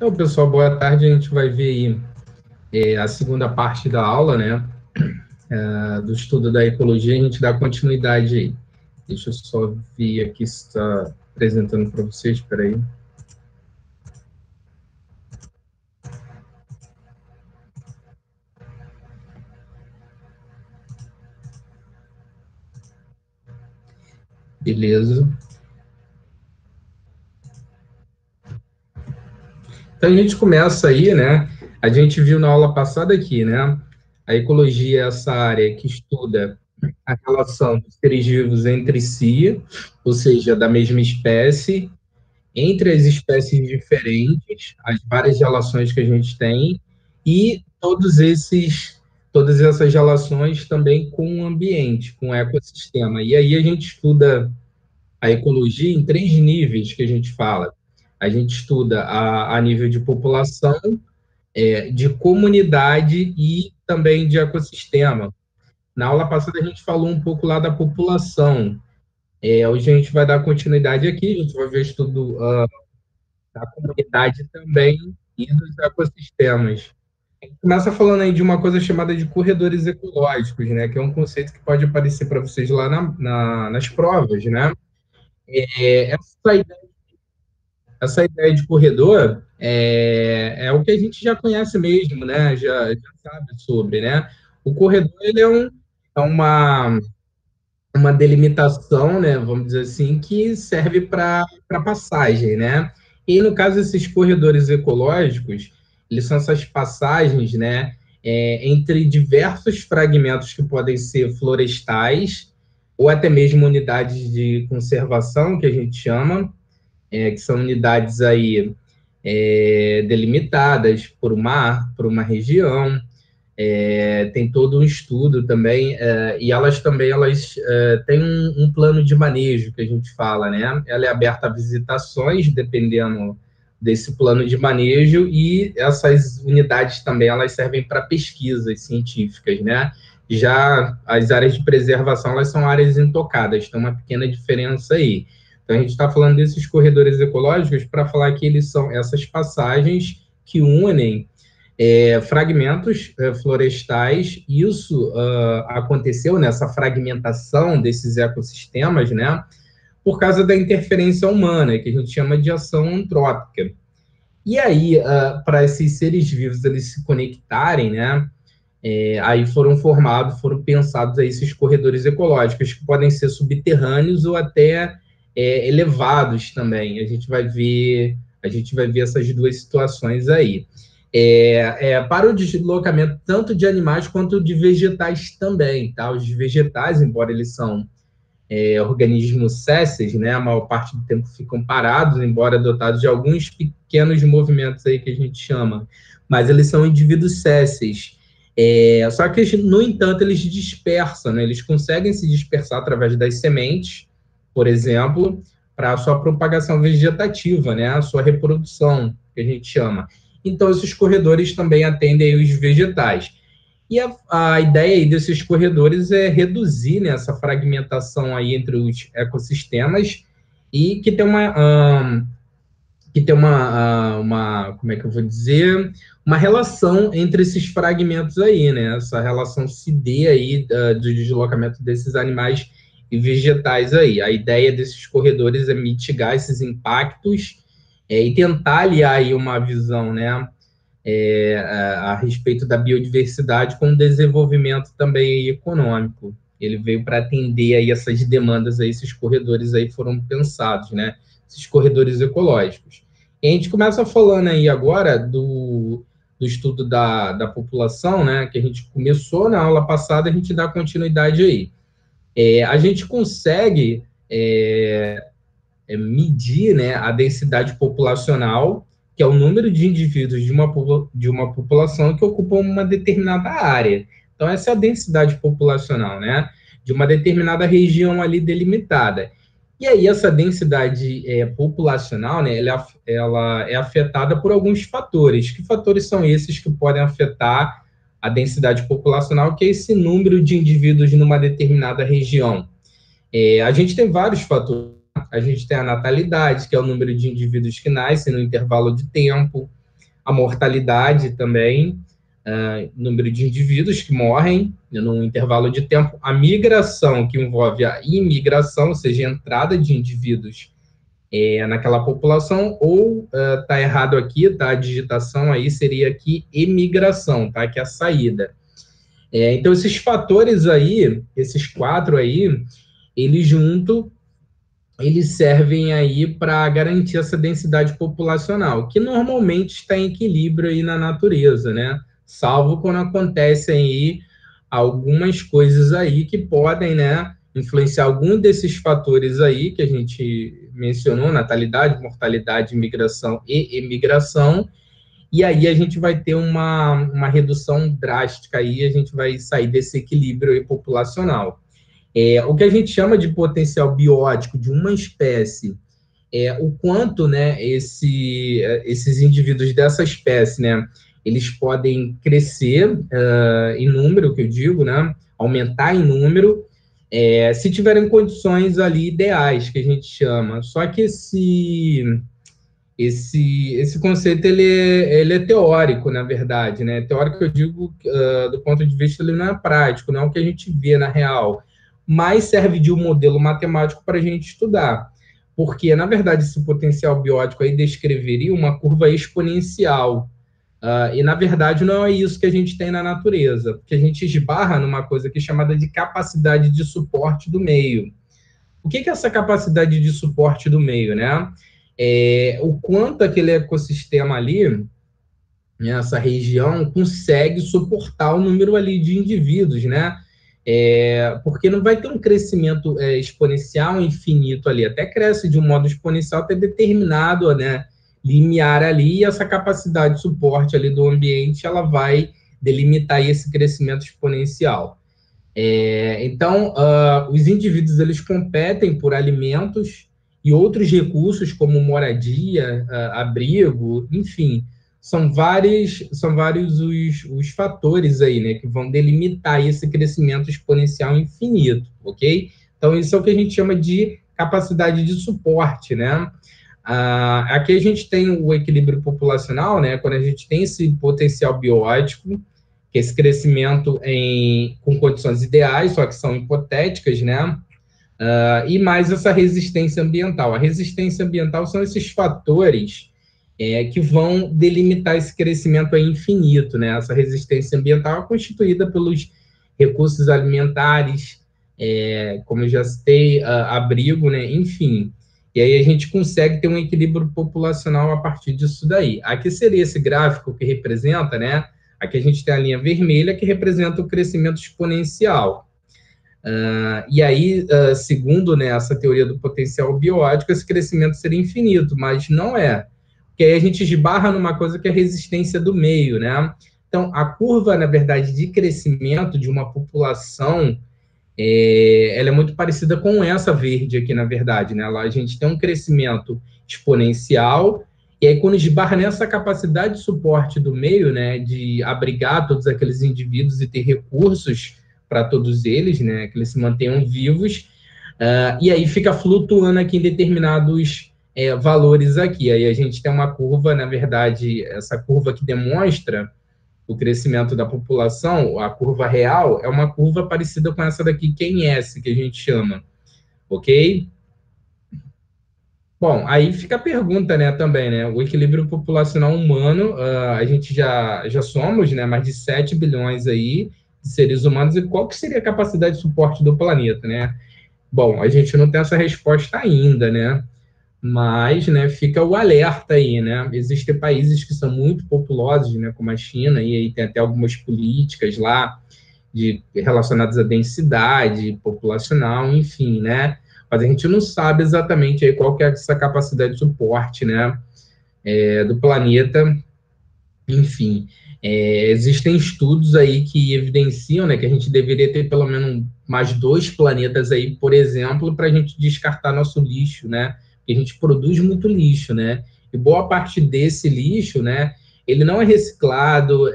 Então, pessoal, boa tarde. A gente vai ver aí a segunda parte da aula, né, do estudo da ecologia. A gente dá continuidade aí. Deixa eu só ver aqui se está apresentando para vocês. Espera aí. Beleza. Então, a gente começa aí, né? A gente viu na aula passada aqui, né? A ecologia é essa área que estuda a relação dos seres vivos entre si, ou seja, da mesma espécie, entre as espécies diferentes, as várias relações que a gente tem, e todas essas relações também com o ambiente, com o ecossistema. E aí a gente estuda a ecologia em três níveis que a gente fala. A gente estuda a nível de população, de comunidade e também de ecossistema. Na aula passada a gente falou um pouco lá da população. Hoje a gente vai dar continuidade aqui, a gente vai ver o estudo da comunidade também e dos ecossistemas. A gente começa falando aí de uma coisa chamada de corredores ecológicos, né? Que é um conceito que pode aparecer para vocês lá nas provas, né? Essa ideia de corredor é o que a gente já conhece mesmo, né? Já sabe sobre, né? O corredor ele é uma delimitação, né, vamos dizer assim, que serve para passagem, né? E no caso esses corredores ecológicos, eles são essas passagens, né, entre diversos fragmentos que podem ser florestais ou até mesmo unidades de conservação, que a gente chama, que são unidades aí delimitadas por uma região. Tem todo um estudo também, e elas têm um plano de manejo, que a gente fala, né? Ela é aberta a visitações, dependendo desse plano de manejo, e essas unidades também elas servem para pesquisas científicas, né? Já as áreas de preservação, elas são áreas intocadas, tem uma pequena diferença aí. Então, a gente está falando desses corredores ecológicos para falar que eles são essas passagens que unem fragmentos florestais. Isso aconteceu nessa fragmentação desses ecossistemas, né, por causa da interferência humana, que a gente chama de ação antrópica. E aí, para esses seres vivos eles se conectarem, né, aí foram pensados aí esses corredores ecológicos, que podem ser subterrâneos ou até elevados também. A gente vai ver essas duas situações aí. Para o deslocamento tanto de animais quanto de vegetais também, tá? Os vegetais, embora eles são organismos sésseis, né? A maior parte do tempo ficam parados, embora dotados de alguns pequenos movimentos aí que a gente chama, mas eles são indivíduos sésseis. Só que, no entanto, eles dispersam, né? Eles conseguem se dispersar através das sementes, por exemplo, para a sua propagação vegetativa, né? A sua reprodução, que a gente chama. Então, esses corredores também atendem os vegetais. E a ideia aí desses corredores é reduzir, né, essa fragmentação aí entre os ecossistemas e como é que eu vou dizer, uma relação entre esses fragmentos aí, né? Essa relação se dê aí do deslocamento desses animais e vegetais aí. A ideia desses corredores é mitigar esses impactos e tentar aliar aí uma visão, né, a respeito da biodiversidade com o desenvolvimento também econômico. Ele veio para atender aí essas demandas aí, esses corredores aí foram pensados, né? Esses corredores ecológicos. E a gente começa falando aí agora do estudo da população, né? Que a gente começou na aula passada, a gente dá continuidade aí. A gente consegue medir, né, a densidade populacional, que é o número de indivíduos de uma população que ocupam uma determinada área. Então, essa é a densidade populacional, né, de uma determinada região ali delimitada. E aí, essa densidade populacional, né, ela é afetada por alguns fatores. Que fatores são esses que podem afetar a densidade populacional, que é esse número de indivíduos numa determinada região? A gente tem vários fatores. A gente tem a natalidade, que é o número de indivíduos que nascem no intervalo de tempo. a mortalidade também, número de indivíduos que morrem num intervalo de tempo, a migração, que envolve a imigração, ou seja, a entrada de indivíduos naquela população, ou está errado aqui, tá? A digitação aí seria aqui emigração, tá? Que é a saída. Então, esses fatores aí, esses 4 aí, eles servem aí para garantir essa densidade populacional, que normalmente está em equilíbrio aí na natureza, né? Salvo quando acontecem aí algumas coisas aí que podem, né, influenciar algum desses fatores aí que a gente mencionou, natalidade, mortalidade, migração e emigração, e aí a gente vai ter uma redução drástica aí, a gente vai sair desse equilíbrio aí populacional. O que a gente chama de potencial biótico de uma espécie, o quanto, né, esses indivíduos dessa espécie, né, eles podem crescer em número, que eu digo, né, aumentar em número, se tiverem condições ali ideais, que a gente chama. Só que esse conceito ele é teórico, na verdade, né? Teórico, eu digo, do ponto de vista, ele não é prático, não é o que a gente vê na real, mas serve de um modelo matemático para a gente estudar. Porque, na verdade, esse potencial biótico aí descreveria uma curva exponencial. E, na verdade, não é isso que a gente tem na natureza, porque a gente esbarra numa coisa que é chamada de capacidade de suporte do meio. O que é essa capacidade de suporte do meio, né? O quanto aquele ecossistema ali, nessa região, consegue suportar o número ali de indivíduos, né? Porque não vai ter um crescimento exponencial infinito ali, até cresce de um modo exponencial até determinado, né, limiar ali, e essa capacidade de suporte ali do ambiente, ela vai delimitar esse crescimento exponencial. Então, os indivíduos, eles competem por alimentos e outros recursos, como moradia, abrigo, enfim, são vários os fatores aí, né, que vão delimitar esse crescimento exponencial infinito, ok? Então, isso é o que a gente chama de capacidade de suporte, né? Aqui a gente tem o equilíbrio populacional, né, quando a gente tem esse potencial biótico, que é esse crescimento com condições ideais, só que são hipotéticas, né? E mais essa resistência ambiental. A resistência ambiental são esses fatores que vão delimitar esse crescimento aí infinito, né? Essa resistência ambiental é constituída pelos recursos alimentares, como eu já citei, abrigo, né? Enfim. E aí a gente consegue ter um equilíbrio populacional a partir disso daí. Aqui seria esse gráfico que representa, né? Aqui a gente tem a linha vermelha que representa o crescimento exponencial. E aí, segundo, né, essa teoria do potencial biótico, esse crescimento seria infinito, mas não é. Porque aí a gente esbarra numa coisa que é a resistência do meio, né? Então, a curva, na verdade, de crescimento de uma população, ela é muito parecida com essa verde aqui, na verdade, né? Lá a gente tem um crescimento exponencial, e aí quando esbarra nessa capacidade de suporte do meio, né, de abrigar todos aqueles indivíduos e ter recursos para todos eles, né, que eles se mantenham vivos, e aí fica flutuando aqui em determinados valores aqui. Aí a gente tem uma curva, na verdade, essa curva que demonstra o crescimento da população, a curva real, é uma curva parecida com essa daqui, QNS, que a gente chama, ok? Bom, aí fica a pergunta, né, também, né, o equilíbrio populacional humano, a gente já somos, né, mais de 7 bilhões aí de seres humanos, e qual que seria a capacidade de suporte do planeta, né? Bom, a gente não tem essa resposta ainda, né? Mas, né, fica o alerta aí, né? Existem países que são muito populosos, né, como a China, e aí tem até algumas políticas lá relacionadas à densidade populacional, enfim, né? Mas a gente não sabe exatamente aí qual que é essa capacidade de suporte, né, do planeta, enfim. Existem estudos aí que evidenciam, né, que a gente deveria ter pelo menos mais 2 planetas aí, por exemplo, para a gente descartar nosso lixo, né? Porque a gente produz muito lixo, né? E boa parte desse lixo, né, ele não é reciclado,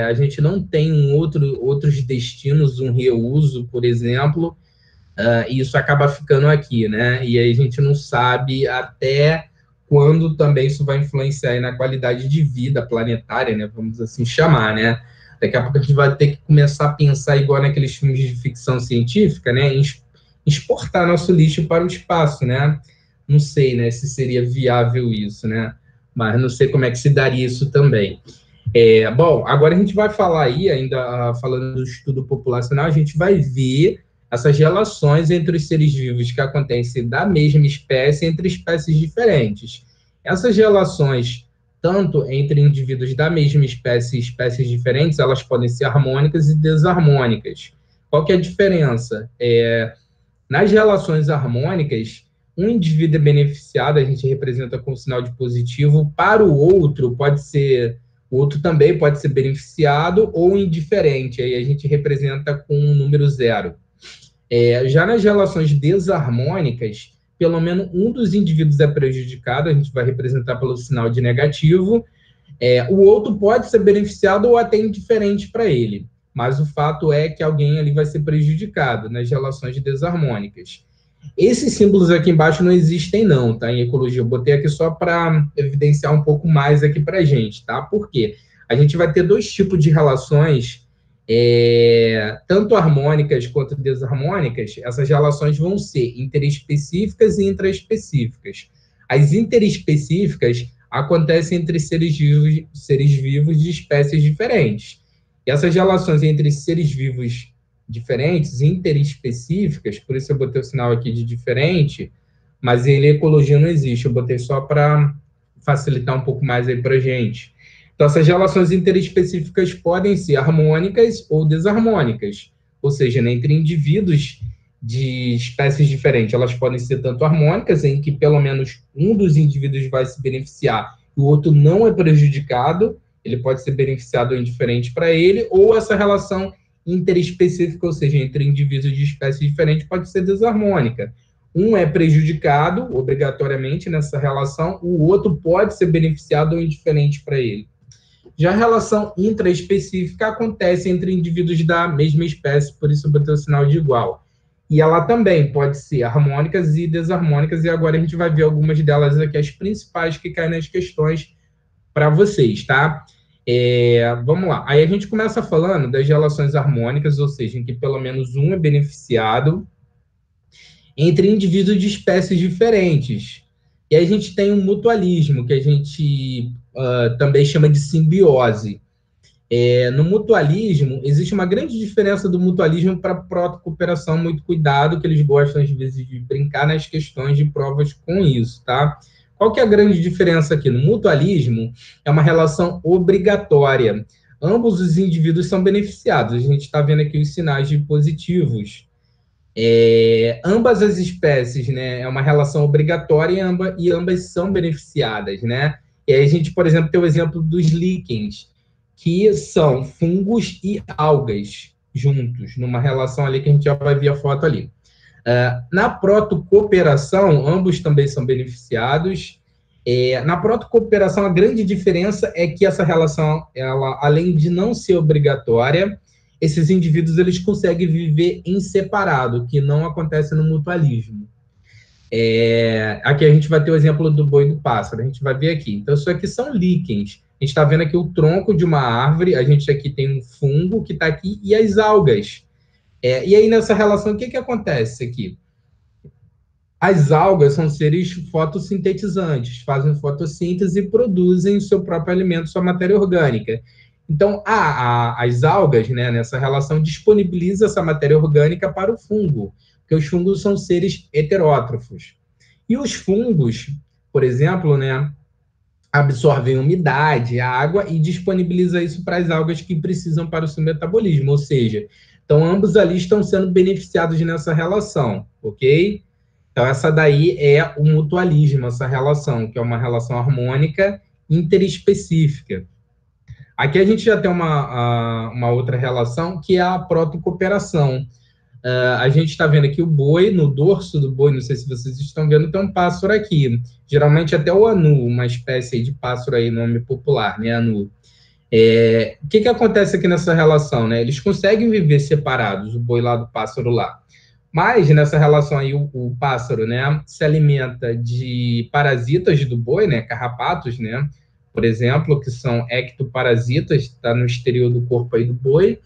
a gente não tem outros destinos, um reuso, por exemplo, e isso acaba ficando aqui, né? E aí a gente não sabe até quando também isso vai influenciar aí na qualidade de vida planetária, né? Vamos assim chamar, né? Daqui a pouco a gente vai ter que começar a pensar igual naqueles filmes de ficção científica, né? Em exportar nosso lixo para o espaço, né? Não sei, né, se seria viável isso, né? Mas não sei como é que se daria isso também. Bom, agora a gente vai falar aí, ainda falando do estudo populacional, a gente vai ver essas relações entre os seres vivos que acontecem da mesma espécie entre espécies diferentes. Essas relações, tanto entre indivíduos da mesma espécie e espécies diferentes, elas podem ser harmônicas e desarmônicas. Qual que é a diferença? Nas relações harmônicas, um indivíduo é beneficiado, a gente representa com um sinal de positivo, para o outro o outro também pode ser beneficiado ou indiferente, aí a gente representa com um número zero. Já nas relações desarmônicas, pelo menos um dos indivíduos é prejudicado, a gente vai representar pelo sinal de negativo, o outro pode ser beneficiado ou até indiferente para ele, mas o fato é que alguém ali vai ser prejudicado nas relações desarmônicas. Esses símbolos aqui embaixo não existem não, tá? Em ecologia, eu botei aqui só para evidenciar um pouco mais aqui para a gente, tá? Por quê? A gente vai ter dois tipos de relações, tanto harmônicas quanto desarmônicas. Essas relações vão ser interespecíficas e intraespecíficas. As interespecíficas acontecem entre seres vivos de espécies diferentes. E essas relações entre seres vivos diferentes, interespecíficas, por isso eu botei o sinal aqui de diferente, mas em ecologia não existe, eu botei só para facilitar um pouco mais aí para a gente. Então, essas relações interespecíficas podem ser harmônicas ou desarmônicas, ou seja, né, entre indivíduos de espécies diferentes, elas podem ser tanto harmônicas, em que pelo menos um dos indivíduos vai se beneficiar e o outro não é prejudicado, ele pode ser beneficiado ou indiferente para ele, ou essa relação interespecífica, ou seja, entre indivíduos de espécies diferentes, pode ser desarmônica. Um é prejudicado, obrigatoriamente, nessa relação, o outro pode ser beneficiado ou indiferente para ele. Já a relação intraespecífica acontece entre indivíduos da mesma espécie, por isso eu botei o sinal de igual. E ela também pode ser harmônicas e desarmônicas, e agora a gente vai ver algumas delas aqui, as principais que caem nas questões para vocês, tá? Vamos lá. Aí a gente começa falando das relações harmônicas, ou seja, em que pelo menos um é beneficiado entre indivíduos de espécies diferentes. E aí a gente tem um mutualismo, que a gente também chama de simbiose. No mutualismo, existe uma grande diferença do mutualismo para a protocooperação, muito cuidado, que eles gostam, às vezes, de brincar nas questões de provas com isso, tá? Qual que é a grande diferença aqui? No mutualismo, é uma relação obrigatória. Ambos os indivíduos são beneficiados. A gente está vendo aqui os sinais de positivos. Ambas as espécies, né, é uma relação obrigatória e ambas são beneficiadas, né? E aí a gente, por exemplo, tem o exemplo dos líquens, que são fungos e algas juntos, numa relação ali que a gente já vai ver a foto ali. Na protocooperação, ambos também são beneficiados. Na protocooperação, a grande diferença é que essa relação, ela, além de não ser obrigatória, esses indivíduos eles conseguem viver em separado, que não acontece no mutualismo. Aqui a gente vai ter o exemplo do boi e do pássaro, a gente vai ver aqui. Então, isso aqui são líquens. A gente está vendo aqui o tronco de uma árvore, a gente aqui tem um fungo que está aqui, e as algas. E aí, nessa relação, o que acontece aqui? As algas são seres fotossintetizantes, fazem fotossíntese e produzem o seu próprio alimento, sua matéria orgânica. Então, as algas, né, nessa relação, disponibilizam essa matéria orgânica para o fungo, porque os fungos são seres heterótrofos. E os fungos, por exemplo, né, absorvem umidade, água e disponibiliza isso para as algas que precisam para o seu metabolismo, ou seja, então ambos ali estão sendo beneficiados nessa relação, ok? Então essa daí é o mutualismo, essa relação, que é uma relação harmônica interespecífica. Aqui a gente já tem uma outra relação, que é a protocooperação. A gente está vendo aqui o boi, no dorso do boi, não sei se vocês estão vendo, tem um pássaro aqui. Geralmente até o anu, uma espécie de pássaro aí, nome popular, né, anu. O que acontece aqui nessa relação, né? Eles conseguem viver separados, o boi lá do pássaro lá. Mas, nessa relação aí, o pássaro, né, se alimenta de parasitas do boi, né, carrapatos, né, por exemplo, que são ectoparasitas, está no exterior do corpo aí do boi,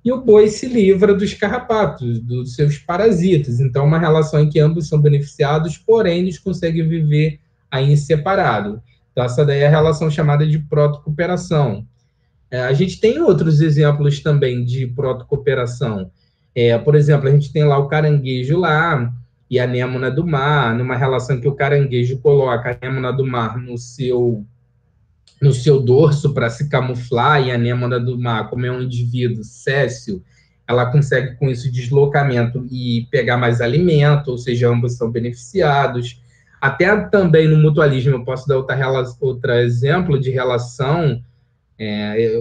e o boi se livra dos carrapatos, dos seus parasitas. Então, é uma relação em que ambos são beneficiados, porém, eles conseguem viver aí em separado. Então, essa daí é a relação chamada de protocooperação. A gente tem outros exemplos também de protocooperação. Por exemplo, a gente tem lá o caranguejo lá e a anêmona do mar, numa relação que o caranguejo coloca a anêmona do mar no seu dorso para se camuflar, e a anêmona do mar, como é um indivíduo céssio, ela consegue com isso deslocamento e pegar mais alimento, ou seja, ambos são beneficiados. Até também no mutualismo, eu posso dar outro exemplo de relação,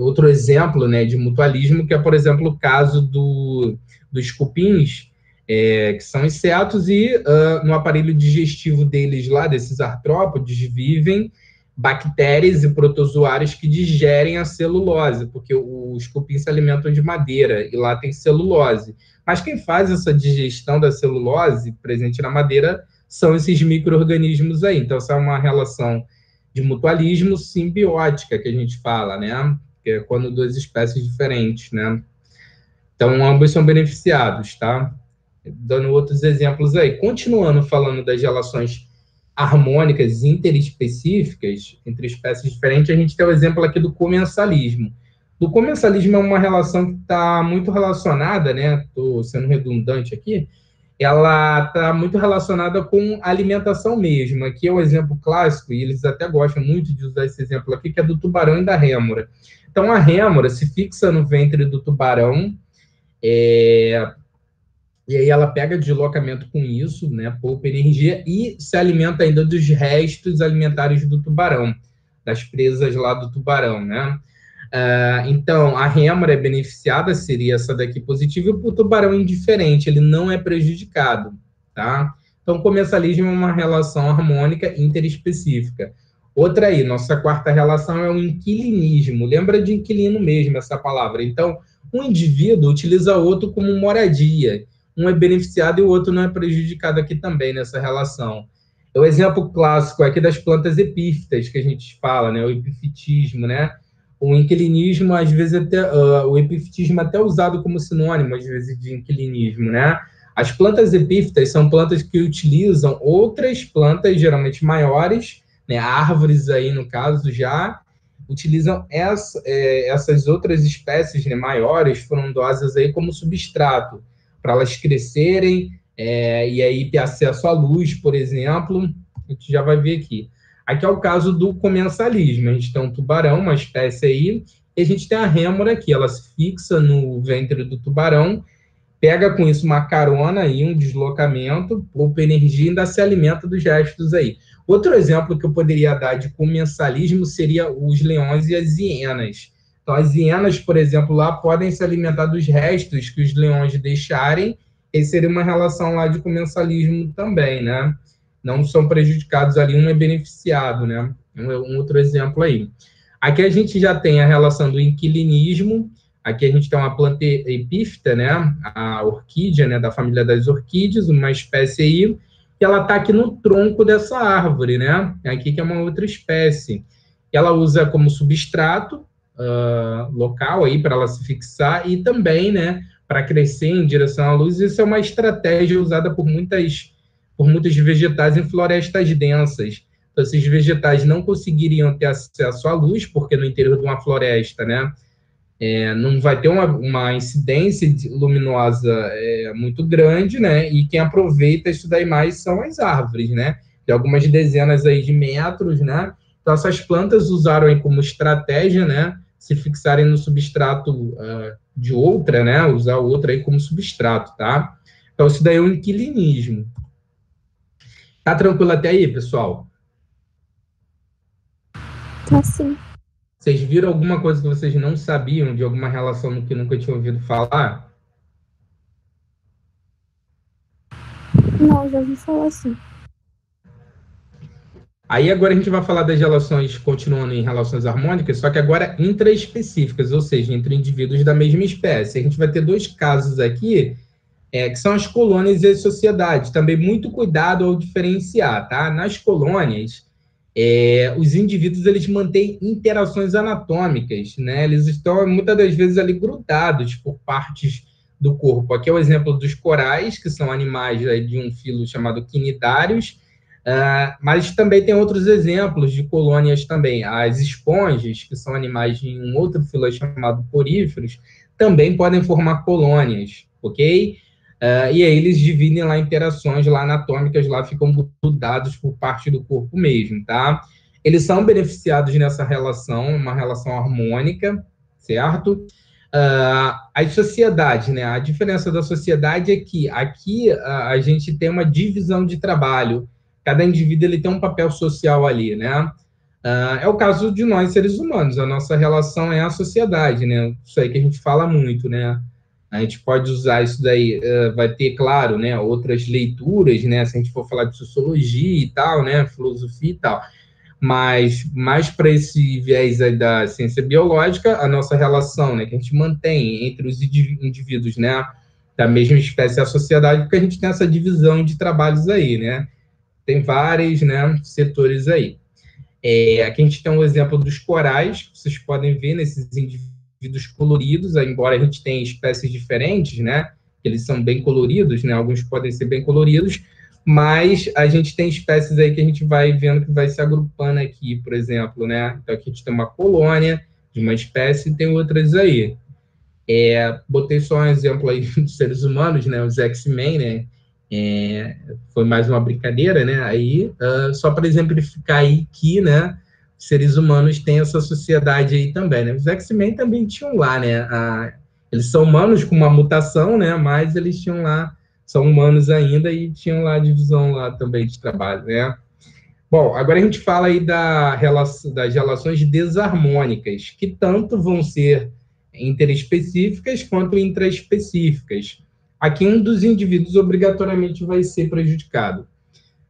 outro exemplo, né, de mutualismo, que é, por exemplo, o caso dos cupins, que são insetos, e no aparelho digestivo deles lá, desses artrópodes, vivem bactérias e protozoários que digerem a celulose, porque os cupins se alimentam de madeira e lá tem celulose. Mas quem faz essa digestão da celulose presente na madeira são esses micro-organismos aí. Então, essa é uma relação de mutualismo simbiótica que a gente fala, né? Que é quando duas espécies diferentes, né? Então, ambos são beneficiados, tá? Dando outros exemplos aí. Continuando falando das relações harmônicas interespecíficas entre espécies diferentes, a gente tem o exemplo aqui do comensalismo. O comensalismo é uma relação que está muito relacionada, né? Estou sendo redundante aqui, ela está muito relacionada com alimentação mesmo. Aqui é o exemplo clássico, e eles até gostam muito de usar esse exemplo aqui, que é do tubarão e da rêmora. Então, a rêmora se fixa no ventre do tubarão, e aí ela pega deslocamento com isso, né, poupa energia, e se alimenta ainda dos restos alimentares do tubarão, das presas lá do tubarão, né? Então, a rêmora é beneficiada, seria essa daqui positiva, e o tubarão é indiferente, ele não é prejudicado, tá? Então, o comensalismo é uma relação harmônica interespecífica. Outra aí, nossa quarta relação é o inquilinismo. Lembra de inquilino mesmo, essa palavra. Então, um indivíduo utiliza outro como moradia. Um é beneficiado e o outro não é prejudicado aqui também nessa relação. É o exemplo clássico aqui das plantas epífitas que a gente fala, né? O epifitismo, né? O inquilinismo, às vezes, o epifitismo até usado como sinônimo, às vezes, de inquilinismo, né? As plantas epífitas são plantas que utilizam outras plantas, geralmente maiores, né? Árvores aí, no caso, já utilizam essas outras espécies, né, maiores, frondosas aí, como substrato, para elas crescerem, e aí ter acesso à luz, por exemplo. A gente já vai ver aqui. Aqui é o caso do comensalismo. A gente tem um tubarão, uma espécie aí, e a gente tem a rêmora aqui. Ela se fixa no ventre do tubarão, pega com isso uma carona aí, um deslocamento, poupa energia e ainda se alimenta dos restos aí. Outro exemplo que eu poderia dar de comensalismo seria os leões e as hienas. Então, as hienas, por exemplo, lá podem se alimentar dos restos que os leões deixarem, e seria uma relação lá de comensalismo também, né? Não são prejudicados ali, um é beneficiado, né? Um outro exemplo aí. Aqui a gente já tem a relação do inquilinismo. Aqui a gente tem uma planta epífita, né? A orquídea, né? Da família das orquídeas, uma espécie aí, e ela está aqui no tronco dessa árvore, né? Aqui que é uma outra espécie. Ela usa como substrato local aí para ela se fixar e também, né? Para crescer em direção à luz. Isso é uma estratégia usada por muitos vegetais em florestas densas. Então, esses vegetais não conseguiriam ter acesso à luz, porque no interior de uma floresta, né, não vai ter uma incidência luminosa muito grande, né, e quem aproveita isso daí mais são as árvores, né, de algumas dezenas aí de metros, né. Então, essas plantas usaram aí como estratégia, né, se fixarem no substrato de outra, né, usar outra aí como substrato, tá? Então, isso daí é o inquilinismo. Tá tranquilo até aí, pessoal? Tá sim. Vocês viram alguma coisa que vocês não sabiam de alguma relação que nunca tinham ouvido falar? Não, já ouvi falar sim. Aí agora a gente vai falar das relações, continuando em relações harmônicas, só que agora intraespecíficas, ou seja, entre indivíduos da mesma espécie. A gente vai ter dois casos aqui que são as colônias e as sociedades. Também muito cuidado ao diferenciar, tá? Nas colônias, os indivíduos eles mantêm interações anatômicas, né? Eles estão muitas das vezes ali grudados por partes do corpo. Aqui é o exemplo dos corais, que são animais de um filo chamado quinidários, mas também tem outros exemplos de colônias também. As esponjas, que são animais de um outro filo chamado poríferos, também podem formar colônias, ok? E aí eles dividem lá interações lá anatômicas, lá ficam grudados por parte do corpo mesmo, tá? Eles são beneficiados nessa relação, uma relação harmônica, certo? As sociedades, né? A diferença da sociedade é que aqui a gente tem uma divisão de trabalho. Cada indivíduo ele tem um papel social ali, né? É o caso de nós, seres humanos. A nossa relação é a sociedade, né? Isso aí que a gente fala muito, né? A gente pode usar isso daí, vai ter, claro, né, outras leituras, né, se a gente for falar de sociologia e tal, né, filosofia e tal, mas mais para esse viés aí da ciência biológica, a nossa relação, né, que a gente mantém entre os indivíduos, né, da mesma espécie e a sociedade, porque a gente tem essa divisão de trabalhos aí, né, tem vários, né, setores aí. Aqui a gente tem um exemplo dos corais, que vocês podem ver nesses indivíduos coloridos, embora a gente tenha espécies diferentes, né? Eles são bem coloridos, né? Alguns podem ser bem coloridos, mas a gente tem espécies aí que a gente vai vendo que vai se agrupando aqui, por exemplo, né? Então aqui a gente tem uma colônia de uma espécie e tem outras aí. Botei só um exemplo aí dos seres humanos, né? Os X-Men, né? Foi mais uma brincadeira, né? Aí, só para exemplificar aí que, né, seres humanos têm essa sociedade aí também, né? Os X-Men também tinham lá, né? Eles são humanos com uma mutação, né? Mas eles tinham lá, são humanos ainda e tinham lá a divisão lá também de trabalho, né? Bom, agora a gente fala aí das relações desarmônicas, que tanto vão ser interespecíficas quanto intraespecíficas. Aqui um dos indivíduos obrigatoriamente vai ser prejudicado.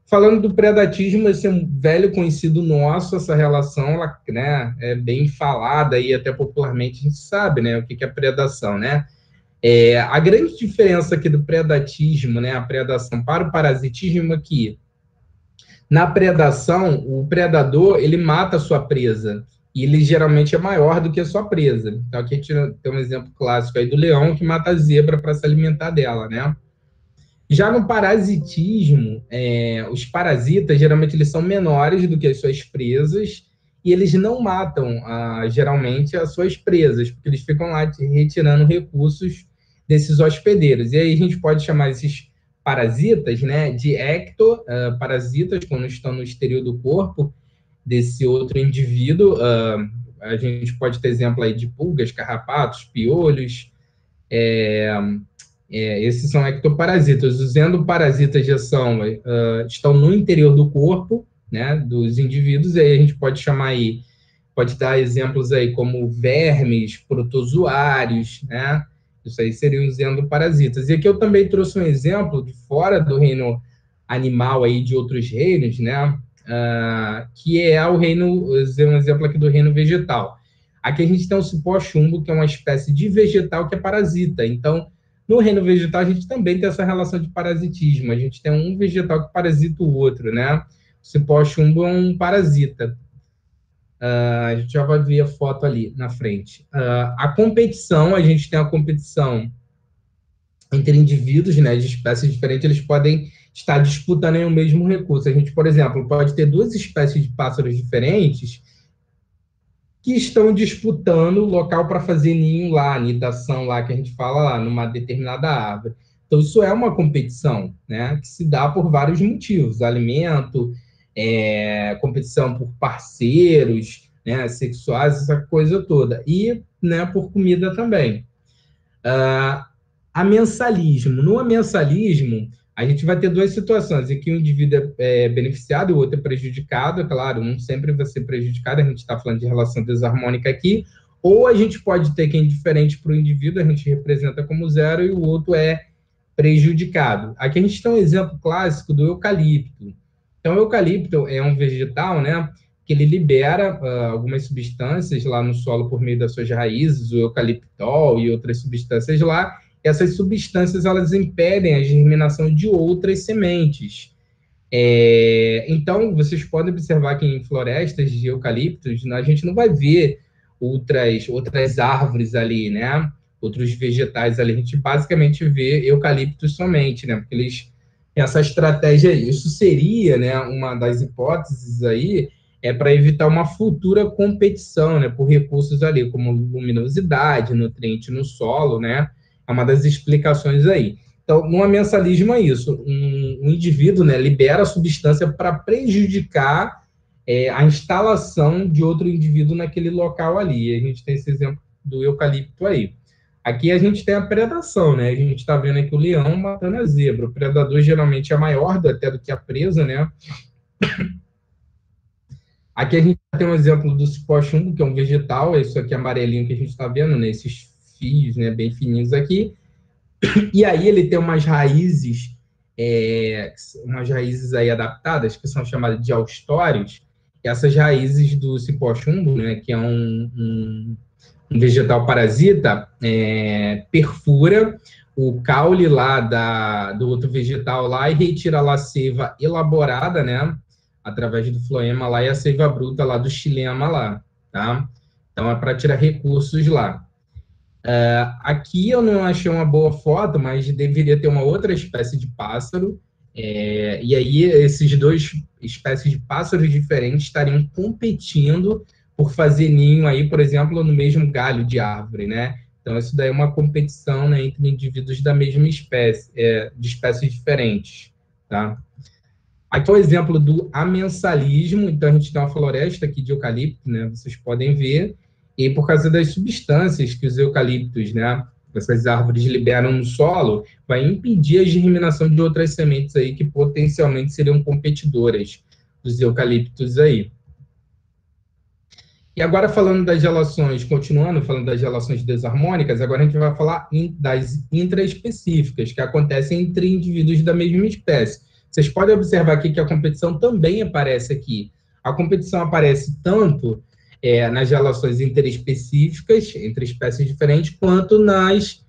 Falando do predatismo, esse é um velho conhecido nosso, essa relação, ela, né, é bem falada e até popularmente a gente sabe, né, o que é predação, né? A grande diferença aqui do predatismo, né, a predação para o parasitismo é que na predação, o predador, ele mata a sua presa, e ele geralmente é maior do que a sua presa. Então, aqui a gente tem um exemplo clássico aí do leão que mata a zebra para se alimentar dela, né? Já no parasitismo, os parasitas, geralmente, eles são menores do que as suas presas, e eles não matam, geralmente, as suas presas, porque eles ficam lá retirando recursos desses hospedeiros. E aí a gente pode chamar esses parasitas, né, de ectoparasitas, quando estão no exterior do corpo desse outro indivíduo. A gente pode ter exemplo aí de pulgas, carrapatos, piolhos. Esses são ectoparasitas. Os endoparasitas já estão no interior do corpo, né, dos indivíduos. E aí a gente pode chamar aí, pode dar exemplos aí como vermes, protozoários, né? Isso aí seriam os endoparasitas. E aqui eu também trouxe um exemplo de fora do reino animal aí de outros reinos, né? Que é o reino, um exemplo aqui do reino vegetal. Aqui a gente tem o cipó-chumbo, que é uma espécie de vegetal que é parasita. Então, no reino vegetal, a gente também tem essa relação de parasitismo. A gente tem um vegetal que parasita o outro, né? O cipó-chumbo é um parasita. A gente já vai ver a foto ali na frente. A competição, a gente tem a competição entre indivíduos, né, de espécies diferentes, eles podem estar disputando aí o mesmo recurso. A gente, por exemplo, pode ter duas espécies de pássaros diferentes que estão disputando o local para fazer ninho lá, nidação lá, que a gente fala lá, numa determinada árvore. Então, isso é uma competição, né, que se dá por vários motivos. Alimento, competição por parceiros, né, sexuais, essa coisa toda. E, né, por comida também. Amensalismo. No amensalismo, a gente vai ter duas situações, em que o indivíduo é beneficiado e o outro é prejudicado. É claro, um sempre vai ser prejudicado, a gente está falando de relação desarmônica aqui, ou a gente pode ter que é indiferente para o indivíduo, a gente representa como zero, e o outro é prejudicado. Aqui a gente tem um exemplo clássico do eucalipto. Então, o eucalipto é um vegetal, né, que ele libera algumas substâncias lá no solo por meio das suas raízes, o eucaliptol e outras substâncias lá, essas substâncias elas impedem a germinação de outras sementes. Então, vocês podem observar que em florestas de eucaliptos, a gente não vai ver outras árvores ali, né? Outros vegetais ali. A gente basicamente vê eucaliptos somente, né? Porque eles têm essa estratégia aí. Isso seria, né, uma das hipóteses aí, para evitar uma futura competição, né, por recursos ali, como luminosidade, nutriente no solo, né? É uma das explicações aí. Então, no amensalismo é isso. Um indivíduo, né, libera a substância para prejudicar a instalação de outro indivíduo naquele local ali. E a gente tem esse exemplo do eucalipto aí. Aqui a gente tem a predação, né? A gente está vendo aqui o leão matando a zebra. O predador geralmente é maior até do que a presa, né? Aqui a gente tem um exemplo do cipó-chumbo, que é um vegetal, é isso aqui amarelinho que a gente está vendo, né? Esses fios, né, bem fininhos aqui. E aí ele tem umas raízes aí adaptadas, que são chamadas de austórios. Essas raízes do cipó-chumbo, né, que é um vegetal parasita, perfura o caule lá do outro vegetal lá e retira lá a seiva elaborada, né, através do floema lá, e a seiva bruta lá do xilema lá, tá? Então é para tirar recursos lá. Aqui eu não achei uma boa foto, mas deveria ter uma outra espécie de pássaro, e aí esses dois espécies de pássaros diferentes estariam competindo por fazer ninho aí, por exemplo, no mesmo galho de árvore, né? Então isso daí é uma competição, né, entre indivíduos da mesma espécie, de espécies diferentes, tá? Aqui é o exemplo do amensalismo. Então a gente tem uma floresta aqui de eucalipto, né? Vocês podem ver. E por causa das substâncias que os eucaliptos, né, essas árvores liberam no solo, vai impedir a germinação de outras sementes aí que potencialmente seriam competidoras dos eucaliptos aí. E agora falando das relações, continuando falando das relações desarmônicas, agora a gente vai falar das intraespecíficas, que acontecem entre indivíduos da mesma espécie. Vocês podem observar aqui que a competição também aparece aqui. A competição aparece tanto nas relações interespecíficas, entre espécies diferentes, quanto nas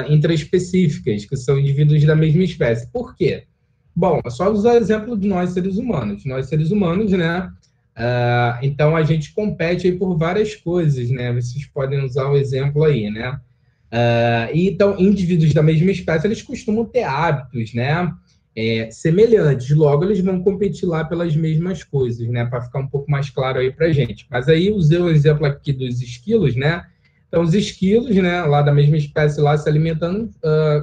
intraespecíficas, que são indivíduos da mesma espécie. Por quê? Bom, é só usar o exemplo de nós, seres humanos. Nós, seres humanos, né? Então, a gente compete aí por várias coisas, né? Vocês podem usar o exemplo aí, né? Então, indivíduos da mesma espécie, eles costumam ter hábitos, né? Semelhantes, logo eles vão competir lá pelas mesmas coisas, né? Para ficar um pouco mais claro aí para a gente. Mas aí usei o exemplo aqui dos esquilos, né? Então, os esquilos, né, lá da mesma espécie lá se alimentando,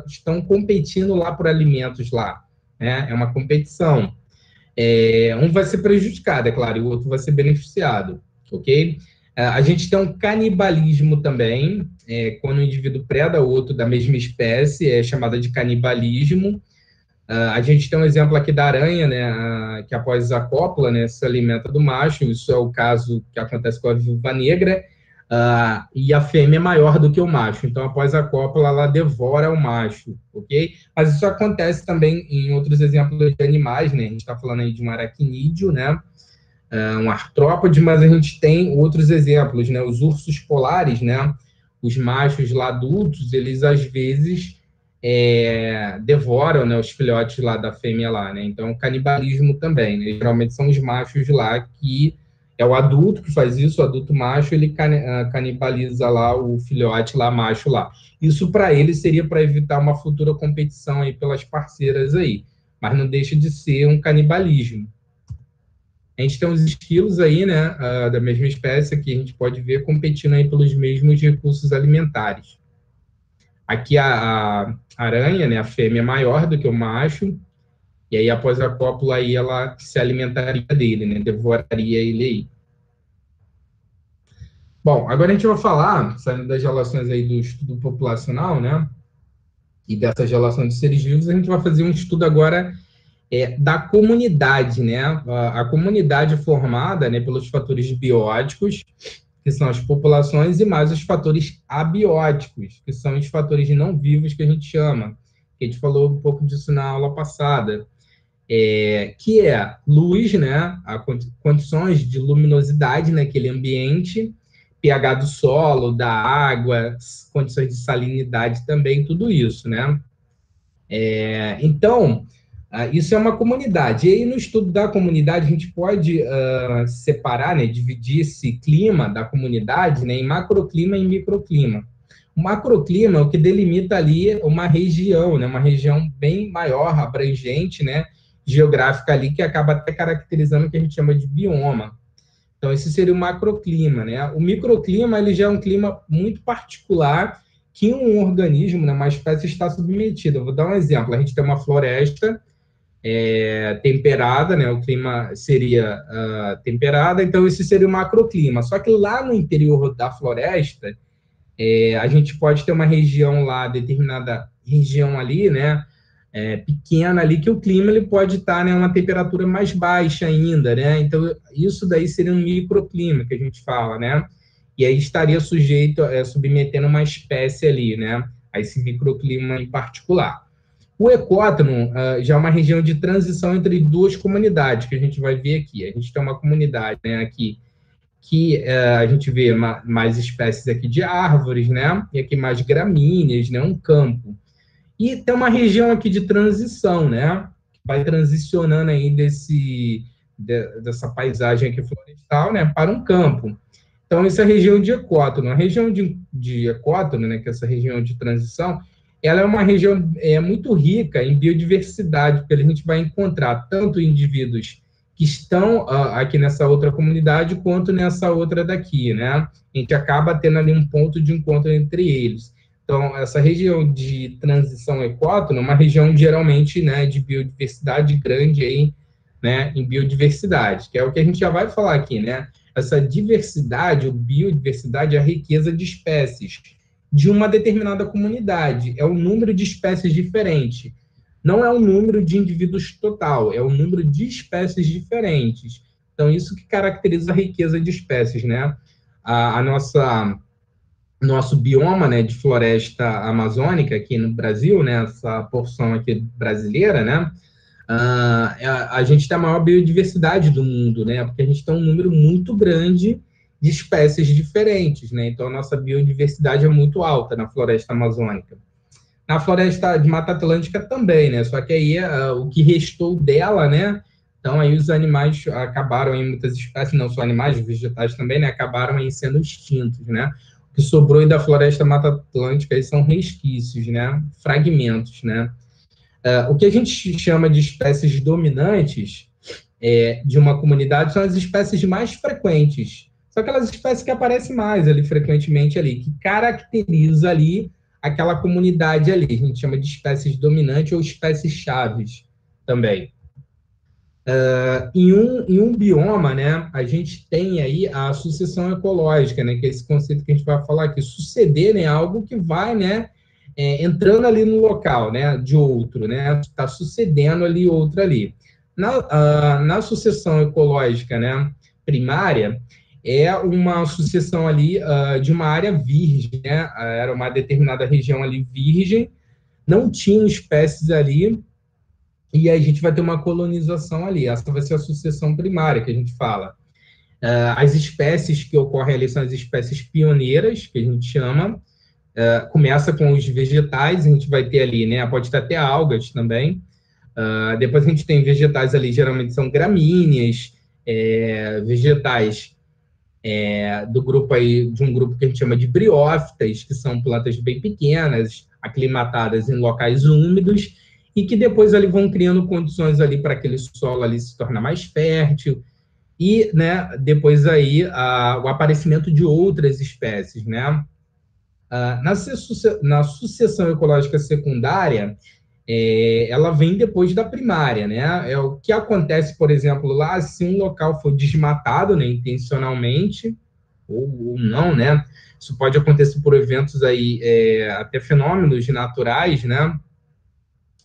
estão competindo lá por alimentos lá, né? É uma competição. Um vai ser prejudicado, é claro, e o outro vai ser beneficiado, ok? A gente tem um canibalismo também, quando um indivíduo preda outro da mesma espécie, é chamada de canibalismo. A gente tem um exemplo aqui da aranha, né, que após a cópula, né, se alimenta do macho. Isso é o caso que acontece com a viúva negra, e a fêmea é maior do que o macho. Então, após a cópula, ela devora o macho, ok? Mas isso acontece também em outros exemplos de animais, né? A gente está falando aí de um aracnídeo, né? Um artrópode, mas a gente tem outros exemplos, né? Os ursos polares, né? Os machos lá adultos, eles às vezes devoram, né, os filhotes lá da fêmea lá, né? Então, canibalismo também, né? Geralmente são os machos lá que é o adulto que faz isso, o adulto macho, ele canibaliza lá o filhote lá, macho lá. Isso para ele seria para evitar uma futura competição aí pelas parceiras aí, mas não deixa de ser um canibalismo. A gente tem os esquilos aí, né, da mesma espécie, que a gente pode ver competindo aí pelos mesmos recursos alimentares. Aqui a aranha, né, a fêmea é maior do que o macho, e aí após a cópula aí ela se alimentaria dele, né, devoraria ele aí. Bom, agora a gente vai falar, saindo das relações aí do estudo populacional, né, e dessas relações de seres vivos, a gente vai fazer um estudo agora da comunidade, né, a comunidade formada, né, pelos fatores bióticos, que são as populações, e mais os fatores abióticos, que são os fatores não vivos que a gente chama, que a gente falou um pouco disso na aula passada, que é luz, né, condições de luminosidade naquele ambiente, pH do solo, da água, condições de salinidade também, tudo isso, né? Então, isso é uma comunidade. E aí, no estudo da comunidade, a gente pode separar, né, dividir esse clima da comunidade, né, em macroclima e microclima. O macroclima é o que delimita ali uma região, né, uma região bem maior, abrangente, né, geográfica ali, que acaba até caracterizando o que a gente chama de bioma. Então, esse seria o macroclima, né? O microclima, ele já é um clima muito particular que um organismo, né, uma espécie, está submetida. Eu vou dar um exemplo. A gente tem uma floresta temperada, né? O clima seria temperada, então esse seria o macroclima. Só que lá no interior da floresta, a gente pode ter uma região lá, determinada região ali, né? Pequena ali, que o clima ele pode estar, né, uma temperatura mais baixa ainda, né? Então, isso daí seria um microclima que a gente fala, né? E aí estaria sujeito, submetendo uma espécie ali, né? A esse microclima em particular. O ecótono já é uma região de transição entre duas comunidades, que a gente vai ver aqui. A gente tem uma comunidade, né, aqui, que a gente vê mais espécies aqui de árvores, né? E aqui mais gramíneas, né? Um campo. E tem uma região aqui de transição, né? Que vai transicionando aí dessa paisagem aqui florestal, né? Para um campo. Então, essa é a região de ecótono. A região de ecótono, né? Que é essa região de transição, ela é uma região muito rica em biodiversidade, porque a gente vai encontrar tanto indivíduos que estão aqui nessa outra comunidade, quanto nessa outra daqui, né? A gente acaba tendo ali um ponto de encontro entre eles. Então, essa região de transição ecótona é uma região geralmente, né, de biodiversidade grande aí, né, em biodiversidade, que é o que a gente já vai falar aqui, né? Essa diversidade, ou biodiversidade, é a riqueza de espécies de uma determinada comunidade. É o número de espécies diferente. Não é o número de indivíduos total, é o número de espécies diferentes. Então, isso que caracteriza a riqueza de espécies, né? Nosso bioma, né, de floresta amazônica aqui no Brasil, né, essa porção aqui brasileira, né, a gente tem a maior biodiversidade do mundo, né, porque a gente tem um número muito grande de espécies diferentes, né, então a nossa biodiversidade é muito alta na floresta amazônica. Na floresta de Mata Atlântica também, né, só que aí o que restou dela, né, então aí os animais acabaram em muitas espécies, não só animais, vegetais também, né, acabaram aí sendo extintos, né. O que sobrou aí da floresta Mata Atlântica aí são resquícios, né, fragmentos, né. O que a gente chama de espécies dominantes de uma comunidade são as espécies mais frequentes. São aquelas espécies que aparecem mais ali, frequentemente ali, que caracteriza ali aquela comunidade ali. A gente chama de espécies dominantes ou espécies chaves também. Em um bioma, né, a gente tem aí a sucessão ecológica, né, que é esse conceito que a gente vai falar aqui. Suceder, né, algo que vai, né, entrando ali no local, né, de outro, né, está sucedendo ali outro ali. Na sucessão ecológica, né, primária, é uma sucessão ali de uma área virgem, né, era uma determinada região ali virgem, não tinha espécies ali, e aí a gente vai ter uma colonização ali. Essa vai ser a sucessão primária que a gente fala. As espécies que ocorrem ali são as espécies pioneiras, que a gente chama. Começa com os vegetais, a gente vai ter ali, né? Pode ter até algas também. Depois a gente tem vegetais ali, geralmente são gramíneas, vegetais do grupo aí, de um grupo que a gente chama de briófitas, que são plantas bem pequenas, aclimatadas em locais úmidos, e que depois ali vão criando condições ali para aquele solo ali se tornar mais fértil, e, né, depois aí o aparecimento de outras espécies, né? Na sucessão ecológica secundária, ela vem depois da primária, né? É o que acontece, por exemplo, lá, se um local for desmatado, né, intencionalmente, ou não, né? Isso pode acontecer por eventos aí, até fenômenos naturais, né?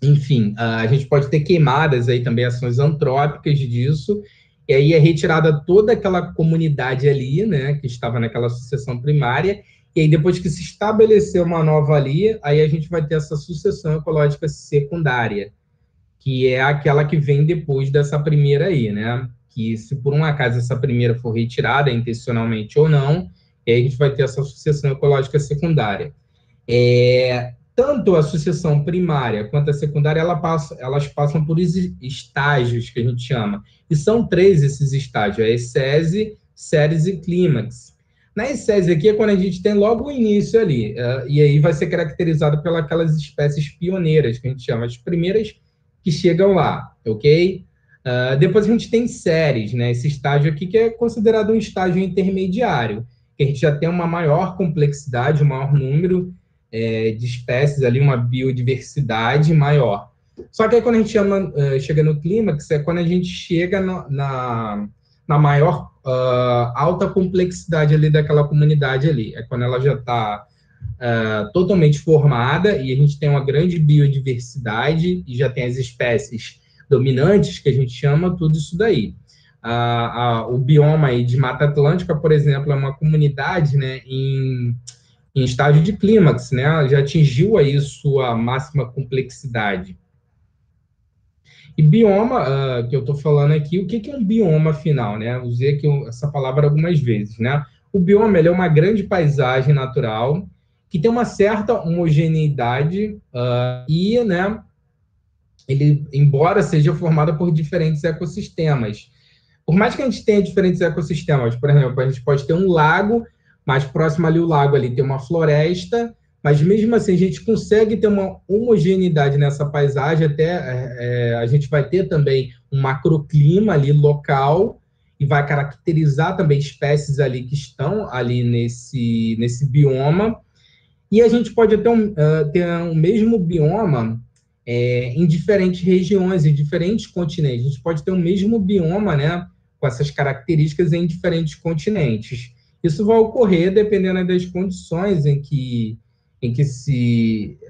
Enfim, a gente pode ter queimadas aí também, ações antrópicas disso, e aí é retirada toda aquela comunidade ali, né, que estava naquela sucessão primária, e aí depois que se estabeleceu uma nova ali, aí a gente vai ter essa sucessão ecológica secundária, que é aquela que vem depois dessa primeira aí, né, que se por um acaso essa primeira for retirada intencionalmente ou não, E aí a gente vai ter essa sucessão ecológica secundária. Tanto a sucessão primária quanto a secundária, elas passam por estágios, que a gente chama. E são 3 esses estágios, a ecese, ceres e clímax. Na ecese aqui é quando a gente tem logo o início ali, e aí vai ser caracterizado pelas espécies pioneiras, que a gente chama, as primeiras que chegam lá, ok? Depois a gente tem séries, né? Esse estágio aqui que é considerado um estágio intermediário, que a gente já tem uma maior complexidade, um maior número de espécies ali, uma biodiversidade maior. Só que aí quando a gente chega no clímax, é quando a gente chega na maior alta complexidade ali daquela comunidade ali. É quando ela já está totalmente formada e a gente tem uma grande biodiversidade e já tem as espécies dominantes, que a gente chama, tudo isso daí. O bioma aí de Mata Atlântica, por exemplo, é uma comunidade, né, em estágio de clímax, né, já atingiu aí sua máxima complexidade. E bioma, que eu estou falando aqui, o que é um bioma, afinal, né? Usei aqui essa palavra algumas vezes, né? O bioma, ele é uma grande paisagem natural que tem uma certa homogeneidade e, né, ele, embora seja formado por diferentes ecossistemas. Por mais que a gente tenha diferentes ecossistemas, por exemplo, a gente pode ter um lago, mais próximo ali o lago ali tem uma floresta, mas mesmo assim a gente consegue ter uma homogeneidade nessa paisagem, até a gente vai ter também um macroclima ali local e vai caracterizar também espécies ali que estão ali nesse bioma. E a gente pode ter um mesmo bioma em diferentes regiões, em diferentes continentes. A gente pode ter o mesmo bioma, né, com essas características em diferentes continentes. Isso vai ocorrer dependendo das condições em que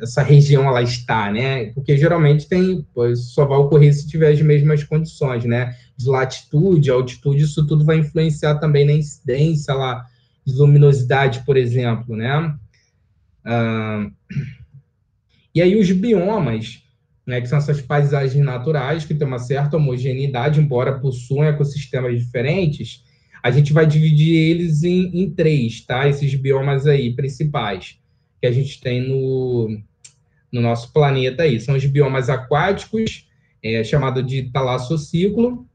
essa região ela está, né? Porque geralmente só vai ocorrer se tiver as mesmas condições, né? De latitude, altitude, isso tudo vai influenciar também na incidência lá, de luminosidade, por exemplo, né? E aí os biomas, né, que são essas paisagens naturais que têm uma certa homogeneidade, embora possuam ecossistemas diferentes, a gente vai dividir eles em 3, tá? Esses biomas aí principais que a gente tem no nosso planeta aí. São os biomas aquáticos, chamado de talassociclo,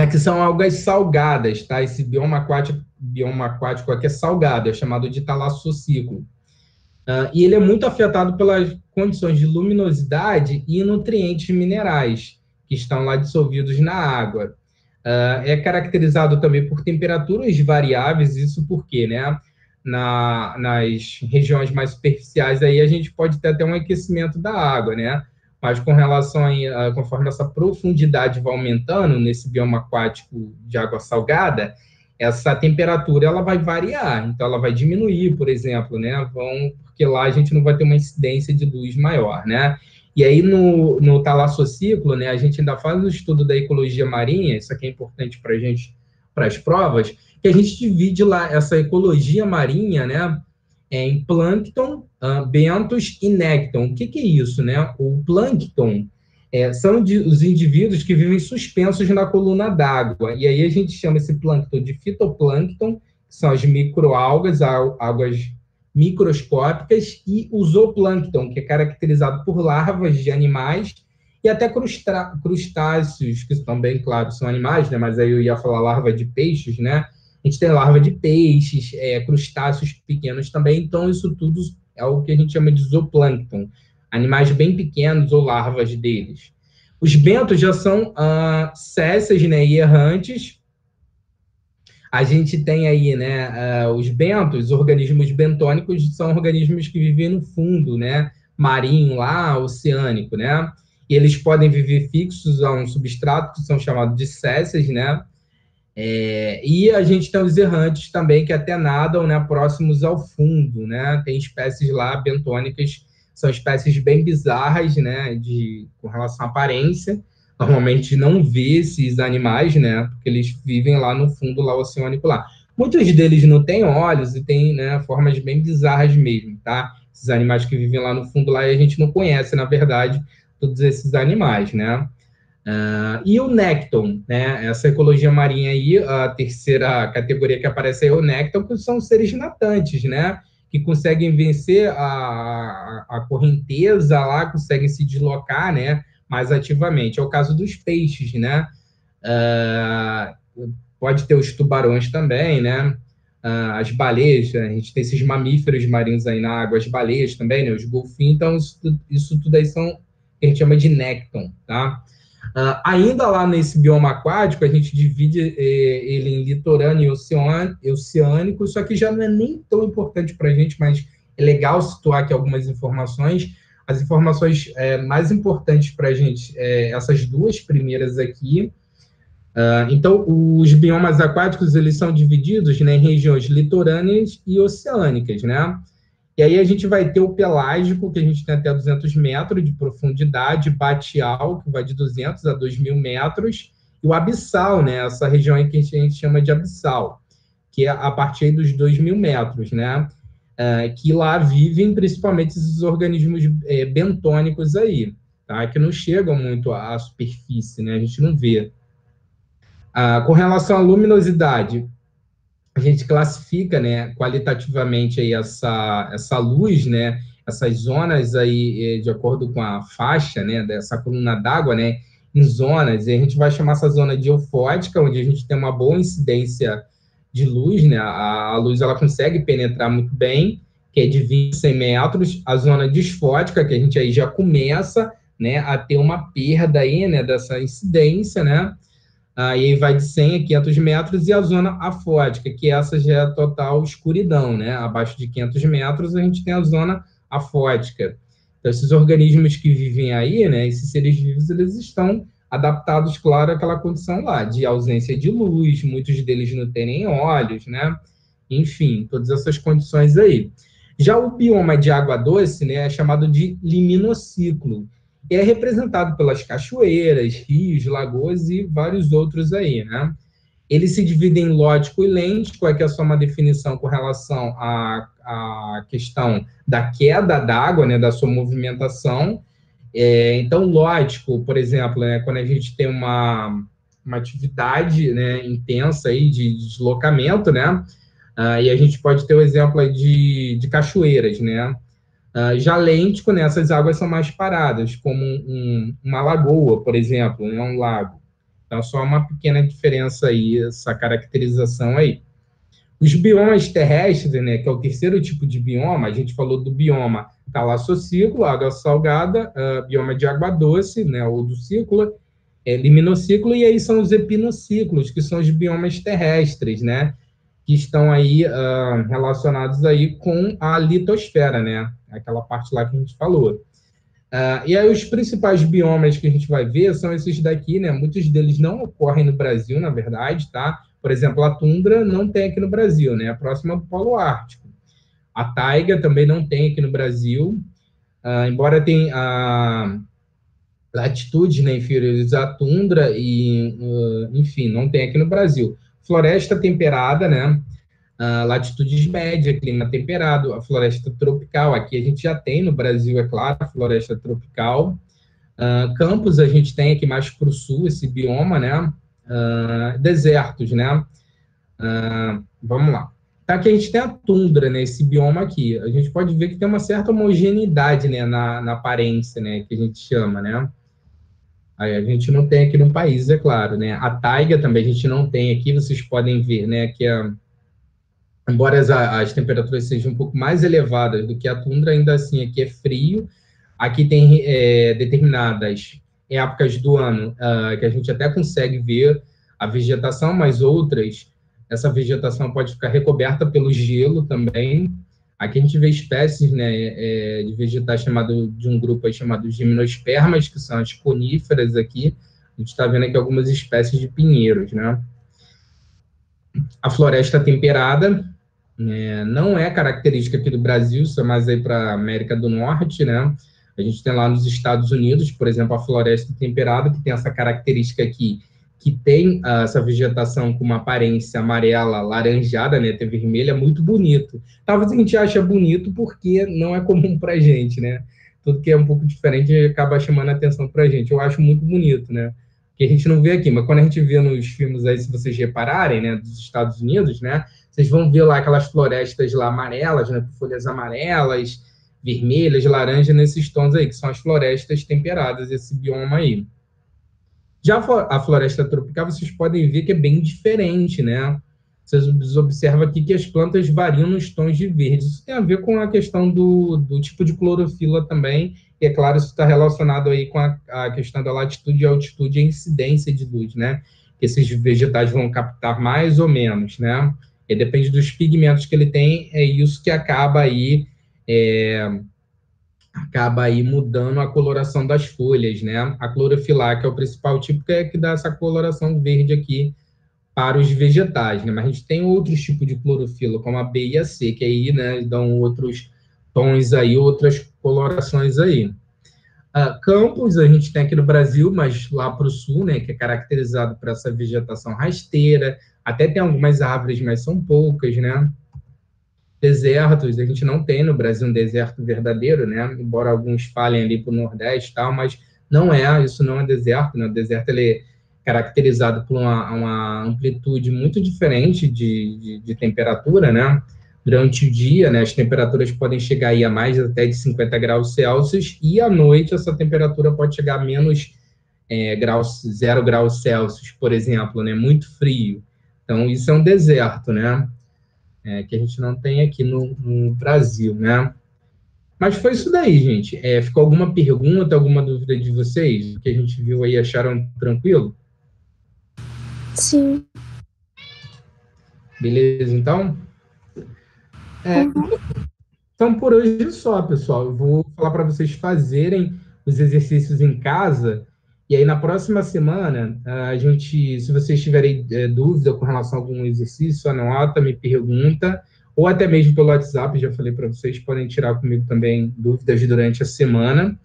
que são algas salgadas, tá? Esse bioma aquático aqui é salgado, é chamado de talassociclo. E ele é muito afetado pelas condições de luminosidade e nutrientes minerais que estão lá dissolvidos na água. É caracterizado também por temperaturas variáveis, isso porque, né, nas regiões mais superficiais aí a gente pode ter até um aquecimento da água, né? Mas com relação conforme essa profundidade vai aumentando nesse bioma aquático de água salgada, essa temperatura ela vai variar, então ela vai diminuir, por exemplo, né? Porque lá a gente não vai ter uma incidência de luz maior, né? E aí no talassociclo, né, a gente ainda faz o estudo da ecologia marinha, isso aqui é importante para a gente, para as provas, que a gente divide lá essa ecologia marinha, né, em plâncton, bentos e nécton. O que é isso, né? O plâncton são os indivíduos que vivem suspensos na coluna d'água. E aí a gente chama esse plâncton de fitoplâncton, que são as microalgas, algas microscópicas, e o zooplâncton, que é caracterizado por larvas de animais e até crustáceos, que também, claro, são animais, né? Mas aí eu ia falar larva de peixes, né? A gente tem larva de peixes, crustáceos pequenos também, então isso tudo é o que a gente chama de zooplâncton, animais bem pequenos ou larvas deles. Os bentos já são céssias, né, e errantes. A gente tem aí, né, os bentos, organismos bentônicos, são organismos que vivem no fundo, né, marinho lá, oceânico, né, e eles podem viver fixos a um substrato, que são chamados de céssias, né, e a gente tem os errantes também, que até nadam, né, próximos ao fundo, né, tem espécies lá bentônicas, são espécies bem bizarras, né, com relação à aparência. Normalmente não vê esses animais, né, porque eles vivem lá no fundo, lá oceânico lá. Muitos deles não têm olhos e têm, né, formas bem bizarras mesmo, tá? Esses animais que vivem lá no fundo lá e a gente não conhece, na verdade, todos esses animais, né? E o nécton, né? Essa ecologia marinha aí, a terceira categoria que aparece aí é o nécton, que são seres natantes, né? Que conseguem vencer a correnteza lá, conseguem se deslocar, né? Mais ativamente. É o caso dos peixes, né? Pode ter os tubarões também, né? As baleias, a gente tem esses mamíferos marinhos aí na água, as baleias também, né? Os golfinhos, então isso tudo aí são que a gente chama de nécton, tá? Ainda lá nesse bioma aquático, a gente divide ele em litorâneo e oceânico, só que já não é nem tão importante para a gente, mas é legal situar aqui algumas informações. As informações mais importantes para a gente, essas duas primeiras aqui. Então, os biomas aquáticos, eles são divididos, né, em regiões litorâneas e oceânicas, né? E aí a gente vai ter o pelágico, que a gente tem até 200 metros de profundidade, batial, que vai de 200 a 2.000 metros, e o abissal, né? Essa região aí que a gente chama de abissal, que é a partir dos 2.000 metros, né? Que lá vivem principalmente esses organismos bentônicos aí, tá? Que não chegam muito à superfície, né? A gente não vê. Com relação à luminosidade, a gente classifica, né, qualitativamente aí essa luz, né, essas zonas aí, de acordo com a faixa, né, dessa coluna d'água, né, em zonas, e a gente vai chamar essa zona de eufótica, onde a gente tem uma boa incidência de luz, né, a luz ela consegue penetrar muito bem, que é de 20 a 100 metros, a zona disfótica, que a gente aí já começa, né, a ter uma perda aí, né, dessa incidência, né, e aí vai de 100 a 500 metros, e a zona afótica, que essa já é a total escuridão, né? Abaixo de 500 metros, a gente tem a zona afótica. Então, esses organismos que vivem aí, né, esses seres vivos, eles estão adaptados, claro, àquela condição lá, de ausência de luz, muitos deles não têm nem olhos, né? Enfim, todas essas condições aí. Já o bioma de água doce, né, é chamado de liminociclo, é representado pelas cachoeiras, rios, lagoas e vários outros aí, né? Ele se divide em lódico e lêntico, aqui é só uma definição com relação à questão da queda d'água, né, da sua movimentação. Então, lódico, por exemplo, né, quando a gente tem uma atividade, né, intensa aí de deslocamento, né? E a gente pode ter o exemplo aí de cachoeiras, né? Já lêntico, né, essas águas são mais paradas, como uma lagoa, por exemplo, né, um lago. Então, só uma pequena diferença aí, essa caracterização aí. Os biomas terrestres, né, que é o terceiro tipo de bioma, a gente falou do bioma talassociclo, água salgada, bioma de água doce, né, ou do ciclo, liminociclo, e aí são os epinociclos, que são os biomas terrestres, né, que estão aí relacionados aí com a litosfera, né? Aquela parte lá que a gente falou. E aí os principais biomas que a gente vai ver são esses daqui, né? Muitos deles não ocorrem no Brasil, na verdade, tá? Por exemplo, a tundra não tem aqui no Brasil, né? É próxima do Polo Ártico. A taiga também não tem aqui no Brasil, embora tenha latitudes, né, inferiores à tundra e, enfim, não tem aqui no Brasil. Floresta temperada, né? Latitudes médias, clima temperado, a floresta tropical, aqui a gente já tem no Brasil, é claro, a floresta tropical. Campos a gente tem aqui mais para o sul, esse bioma, né? Desertos, né? Vamos lá. Tá, aqui a gente tem a tundra, né? Esse bioma aqui. A gente pode ver que tem uma certa homogeneidade, né? Na aparência, né? Que a gente chama, né? Aí a gente não tem aqui no país, é claro, né? A taiga também a gente não tem aqui, vocês podem ver, né? Que embora as temperaturas sejam um pouco mais elevadas do que a tundra, ainda assim aqui é frio. Aqui tem determinadas épocas do ano que a gente até consegue ver a vegetação, mas outras, essa vegetação pode ficar recoberta pelo gelo também. Aqui a gente vê espécies, né, de vegetais de um grupo aí chamado gimnospermas, que são as coníferas aqui. A gente está vendo aqui algumas espécies de pinheiros, né? A floresta temperada não é característica aqui do Brasil, isso é mais aí para a América do Norte, né? A gente tem lá nos Estados Unidos, por exemplo, a floresta temperada, que tem essa característica aqui, que tem essa vegetação com uma aparência amarela, laranjada, né, até vermelha, muito bonito. Talvez a gente ache bonito porque não é comum para a gente, né? Tudo que é um pouco diferente acaba chamando a atenção para a gente. Eu acho muito bonito, né? que a gente não vê aqui, mas quando a gente vê nos filmes aí, se vocês repararem, né, dos Estados Unidos, né, vocês vão ver lá aquelas florestas lá amarelas, né, com folhas amarelas, vermelhas, laranja, nesses tons aí, que são as florestas temperadas, esse bioma aí. Já a floresta tropical, vocês podem ver que é bem diferente, né? Vocês observam aqui que as plantas variam nos tons de verde. Isso tem a ver com a questão do tipo de clorofila também, e é claro, isso está relacionado aí com a questão da latitude e altitude e a incidência de luz, né? Que esses vegetais vão captar mais ou menos, né? E depende dos pigmentos que ele tem, é isso que acaba aí mudando a coloração das folhas, né? A clorofila, que é o principal tipo, que é que dá essa coloração verde aqui para os vegetais, né? Mas a gente tem outros tipos de clorofila, como a B e a C, que aí, né, dão outros tons aí, outras colorações aí. Campos a gente tem aqui no Brasil, mas lá para o sul, né, que é caracterizado por essa vegetação rasteira, até tem algumas árvores, mas são poucas, né? Desertos, a gente não tem no Brasil um deserto verdadeiro, né? Embora alguns falem ali para o Nordeste e tal, mas não é, isso não é deserto, né? O deserto ele é caracterizado por uma amplitude muito diferente de temperatura, né? Durante o dia, né, as temperaturas podem chegar aí a mais até de 50 graus Celsius, e à noite essa temperatura pode chegar a menos graus, 0 graus Celsius, por exemplo, né? Muito frio. Então, isso é um deserto, né? Que a gente não tem aqui no Brasil, né? Mas foi isso daí, gente. Ficou alguma pergunta, alguma dúvida de vocês? O que a gente viu aí, acharam tranquilo? Sim. Beleza, então? Uhum. Então, por hoje é só, pessoal. Eu vou falar para vocês fazerem os exercícios em casa. E aí, na próxima semana, a gente, se vocês tiverem dúvida com relação a algum exercício, anota, me pergunta, ou até mesmo pelo WhatsApp, já falei para vocês, podem tirar comigo também dúvidas durante a semana,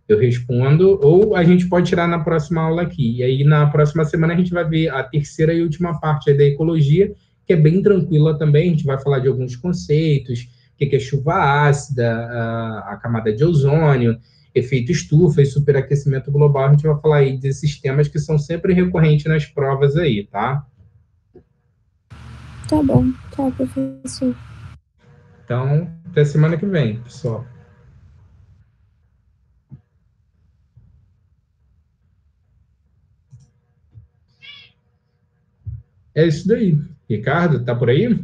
eu respondo, ou a gente pode tirar na próxima aula aqui. E aí, na próxima semana, a gente vai ver a terceira e última parte aí da ecologia, que é bem tranquila também. A gente vai falar de alguns conceitos, o que é chuva ácida, a camada de ozônio, efeito estufa e superaquecimento global. A gente vai falar aí desses temas que são sempre recorrentes nas provas aí, tá? Tá bom. Tchau, professor. Então, até semana que vem, pessoal. É isso daí. Ricardo, tá por aí?